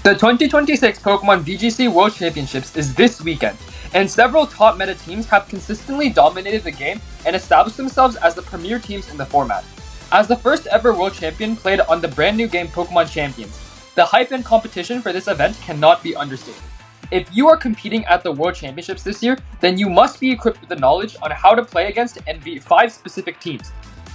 The 2026 Pokemon VGC World Championships is this weekend, and several top meta teams have consistently dominated the game and established themselves as the premier teams in the format. As the first ever World Champion played on the brand new game Pokemon Champions, the hype and competition for this event cannot be understated. If you are competing at the World Championships this year, then you must be equipped with the knowledge on how to play against and beat 5 specific teams.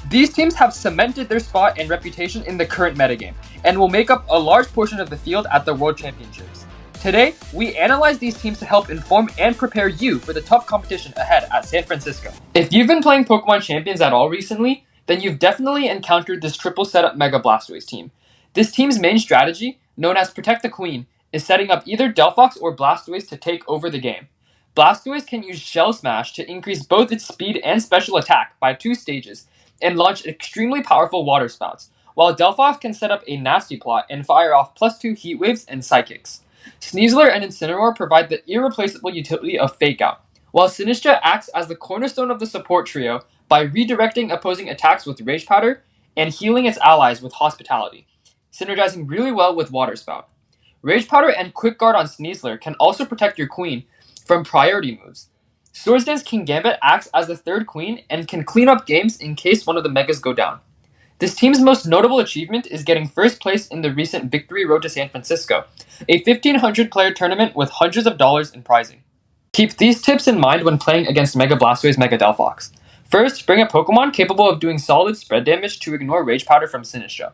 These teams have cemented their spot and reputation in the current metagame, and will make up a large portion of the field at the World Championships. Today, we analyze these teams to help inform and prepare you for the tough competition ahead at San Francisco. If you've been playing Pokemon Champions at all recently, then you've definitely encountered this triple setup Mega Blastoise team. This team's main strategy, known as Protect the Queen, is setting up either Delphox or Blastoise to take over the game. Blastoise can use Shell Smash to increase both its speed and special attack by 2 stages, and launch extremely powerful water spouts, while Delphox can set up a nasty plot and fire off +2 heat waves and psychics. Sneasler and Incineroar provide the irreplaceable utility of Fake Out, while Sinistcha acts as the cornerstone of the support trio by redirecting opposing attacks with Rage Powder and healing its allies with Hospitality, synergizing really well with Water Spout. Rage Powder and Quick Guard on Sneasler can also protect your queen from priority moves. Swords Dance Kingambit acts as the third queen and can clean up games in case one of the megas go down. This team's most notable achievement is getting first place in the recent Victory Road to San Francisco, a 1,500 player tournament with hundreds of dollars in prizing. Keep these tips in mind when playing against Mega Blastoise, Mega Delphox. First, bring a Pokemon capable of doing solid spread damage to ignore Rage Powder from Sinistcha.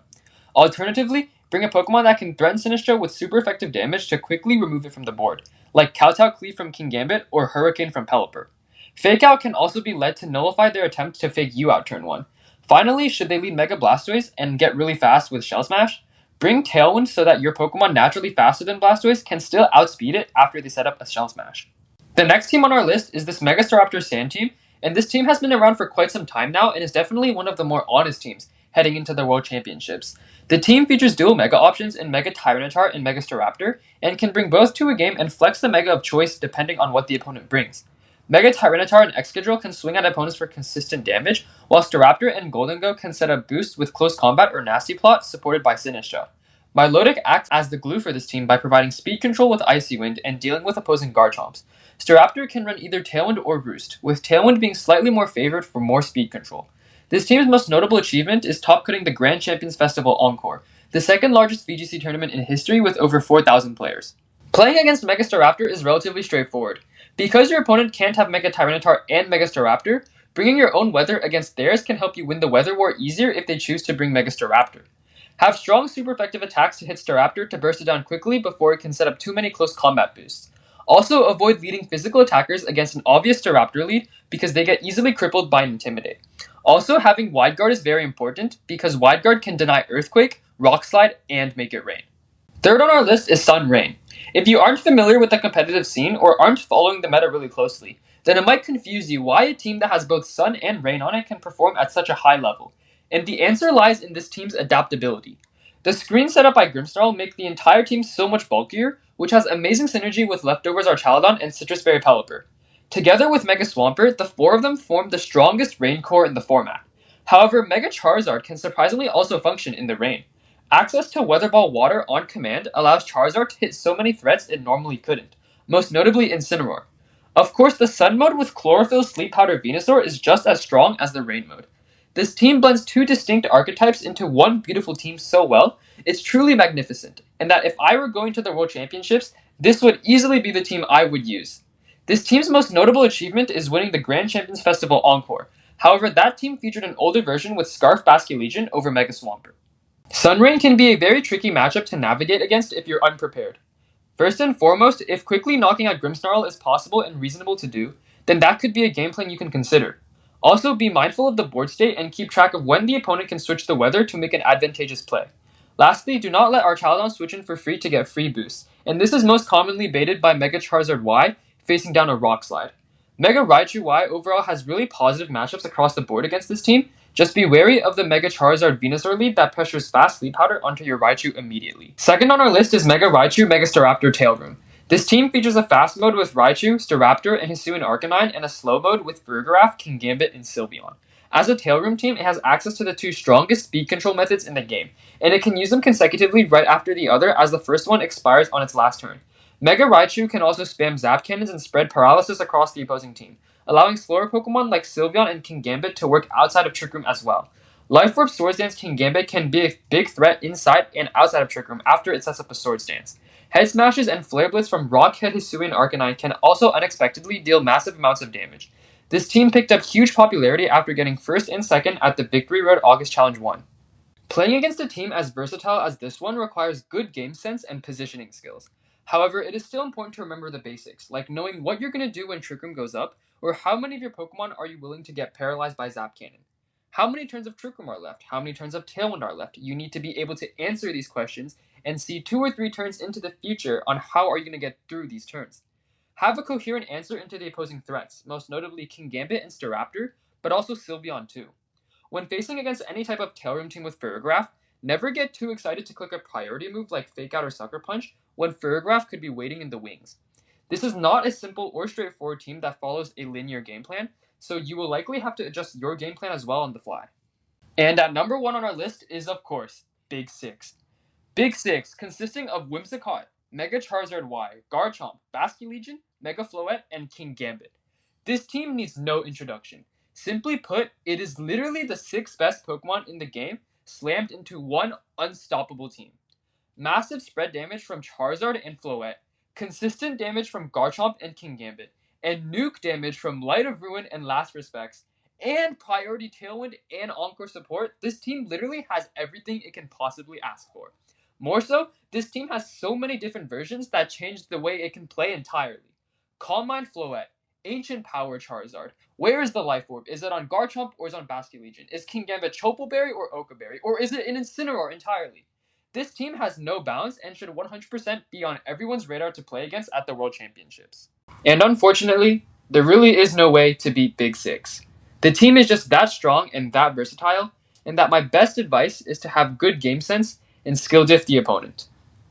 Alternatively, bring a Pokemon that can threaten Sinistcha with super effective damage to quickly remove it from the board, like Kowtow Cleave from Kingambit or Hurricane from Pelipper. Fake Out can also be led to nullify their attempt to fake you out turn 1. Finally, should they lead Mega Blastoise and get really fast with Shell Smash, bring Tailwind so that your Pokemon naturally faster than Blastoise can still outspeed it after they set up a Shell Smash. The next team on our list is this Mega Staraptor Sand team, and this team has been around for quite some time now and is definitely one of the more honest teams heading into the World Championships. The team features dual Mega options in Mega Tyranitar and Mega Staraptor, and can bring both to a game and flex the Mega of choice depending on what the opponent brings. Mega Tyranitar and Excadrill can swing at opponents for consistent damage, while Staraptor and Goldengo can set up boosts with Close Combat or Nasty Plot supported by Sinistcha. Milotic acts as the glue for this team by providing speed control with Icy Wind and dealing with opposing Garchomps. Staraptor can run either Tailwind or Roost, with Tailwind being slightly more favored for more speed control. This team's most notable achievement is top-cutting the Grand Champions Festival Encore, the second largest VGC tournament in history with over 4,000 players. Playing against Mega Staraptor is relatively straightforward. Because your opponent can't have Mega Tyranitar and Mega Staraptor, bringing your own weather against theirs can help you win the weather war easier if they choose to bring Mega Staraptor. Have strong super effective attacks to hit Staraptor to burst it down quickly before it can set up too many close combat boosts. Also, avoid leading physical attackers against an obvious Staraptor lead because they get easily crippled by an Intimidate. Also, having Wide Guard is very important because Wide Guard can deny Earthquake, Rock Slide, and make it rain. Third on our list is Sun Rain. If you aren't familiar with the competitive scene or aren't following the meta really closely, then it might confuse you why a team that has both Sun and Rain on it can perform at such a high level. And the answer lies in this team's adaptability. The screens set up by Grimmsnarl make the entire team so much bulkier, which has amazing synergy with Leftovers Archaludon and Citrus Berry Pelipper. Together with Mega Swampert, the 4 of them form the strongest Rain core in the format. However, Mega Charizard can surprisingly also function in the rain. Access to Weather Ball Water on command allows Charizard to hit so many threats it normally couldn't, most notably Incineroar. Of course, the Sun mode with Chlorophyll Sleep Powder Venusaur is just as strong as the Rain mode. This team blends 2 distinct archetypes into one beautiful team so well, it's truly magnificent, and that if I were going to the World Championships, this would easily be the team I would use. This team's most notable achievement is winning the Grand Champions Festival Encore. However, that team featured an older version with Scarf Basculegion over Mega Swampert. Sunrain can be a very tricky matchup to navigate against if you're unprepared. First and foremost, if quickly knocking out Grimmsnarl is possible and reasonable to do, then that could be a game plan you can consider. Also, be mindful of the board state and keep track of when the opponent can switch the weather to make an advantageous play. Lastly, do not let Archaludon switch in for free to get free boosts, and this is most commonly baited by Mega Charizard Y facing down a Rock Slide. Mega Raichu Y overall has really positive matchups across the board against this team. Just be wary of the Mega Charizard Venusaur lead that pressures fast Sleep Powder onto your Raichu immediately. Second on our list is Mega Raichu Mega Staraptor Tailroom. This team features a fast mode with Raichu, Staraptor, and Hisuian Arcanine, and a slow mode with Farigiraf, Kingambit, and Sylveon. As a tailroom team, it has access to the two strongest speed control methods in the game, and it can use them consecutively right after the other as the first one expires on its last turn. Mega Raichu can also spam Zap Cannons and spread paralysis across the opposing team, allowing slower Pokemon like Sylveon and Kingambit to work outside of Trick Room as well. Life Orb Swords Dance Kingambit can be a big threat inside and outside of Trick Room after it sets up a Swords Dance. Head Smashes and Flare Blitz from Rockhead, Hisuian, Arcanine can also unexpectedly deal massive amounts of damage. This team picked up huge popularity after getting first and second at the Victory Road August Challenge 1. Playing against a team as versatile as this one requires good game sense and positioning skills. However, it is still important to remember the basics, like knowing what you're going to do when Trick Room goes up, or how many of your Pokemon are you willing to get paralyzed by Zap Cannon. How many turns of Trick Room are left? How many turns of Tailwind are left? You need to be able to answer these questions and see 2 or 3 turns into the future on how are you going to get through these turns. Have a coherent answer into the opposing threats, most notably Kingambit and Staraptor, but also Sylveon too. When facing against any type of tailroom team with Ferrograph, never get too excited to click a priority move like Fake Out or Sucker Punch when Ferrograph could be waiting in the wings. This is not a simple or straightforward team that follows a linear game plan, so you will likely have to adjust your game plan as well on the fly. And at number 1 on our list is, of course, Big Six. Big Six, consisting of Whimsicott, Mega Charizard Y, Garchomp, Basculegion, Mega Floette, and Kingambit. This team needs no introduction. Simply put, it is literally the 6 best Pokemon in the game slammed into one unstoppable team. Massive spread damage from Charizard and Floette, consistent damage from Garchomp and Kingambit, and nuke damage from Light of Ruin and Last Respects, and priority Tailwind and Encore support. This team literally has everything it can possibly ask for. More so, this team has so many different versions that change the way it can play entirely. Calm Mind Floette, Ancient Power Charizard. Where is the Life Orb? Is it on Garchomp or is it on Basculegion? Is Kingambit Chopoberry or Okaberry? Or is it an Incineroar entirely? This team has no bounds and should 100% be on everyone's radar to play against at the World Championships. And unfortunately, there really is no way to beat Big Six. The team is just that strong and that versatile, and that my best advice is to have good game sense and skill diff the opponent.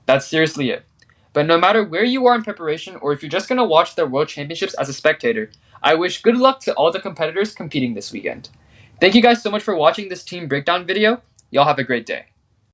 That's seriously it. But no matter where you are in preparation, or if you're just going to watch the World Championships as a spectator, I wish good luck to all the competitors competing this weekend. Thank you guys so much for watching this team breakdown video. Y'all have a great day.